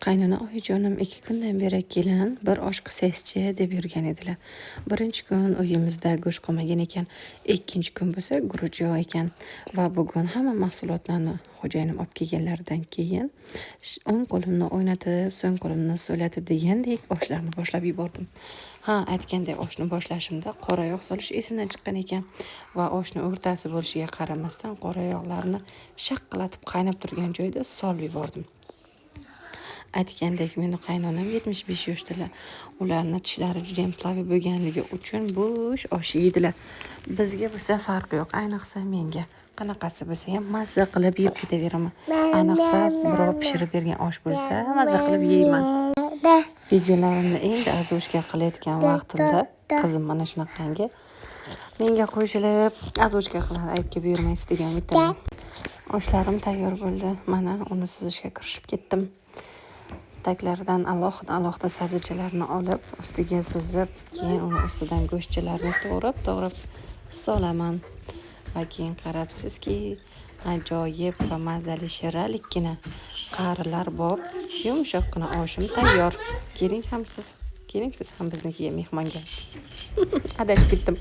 Qaynona oyijonim 2 kundan beri kelin bir osh qilsangchi deb yurgan edilar. Birinchi kun uyimizda go'sht qolmagan ekan, ikkinchi kun bo'lsa guruch yo'q ekan va bugun hamma mahsulotlarni xo'jayinim olib kelganlaridan keyin o'ng qo'limni o'ynatib, so'ng qo'limni so'latib degandek oshlarni boshlab yubordim. Ha, aytgandek oshni boshlashimda qora yog' solish esimdan chiqqan ekan va oshni o'rtasi bo'lishiga qaramasdan qora yog'larni shaqqalatib qaynab turgan joyda solib yubordim. Aytgandek meni qaynonam 75 yoshdalar. Ularning tishlari juda ham slabi bo'lganligi uchun bo'sh osh yeydilar. Bizga bo'lsa farqi yo'q, ayniqsa menga. Qanaqasi bo'lsa ham mazza qilib yeb ketaveraman. Ayniqsa birov pishirib bergan osh bo'lsa, mazza qilib yeyman. Videolarimni endi azvoshka qilayotgan vaqtimda qizim mana shunaqangi menga qo'shilib azvoshka qiladi, aybga buyurmaysiz degan umiddaman. Oshlarim tayyor bo'ldi. Mana uni suzishga kirishib ketdim. Taglaridan alohida sabzichalarni olib, ustiga suzib, keyin uni ustidan go'shtchalarni to'g'rab solaman. Va keyin qarabsizki, ajoyib va mazali shiralikkina qarilar bor, yumshoqqina oshim tayyor. Keling siz ham biznikiga mehmonga. Adashib ketdim.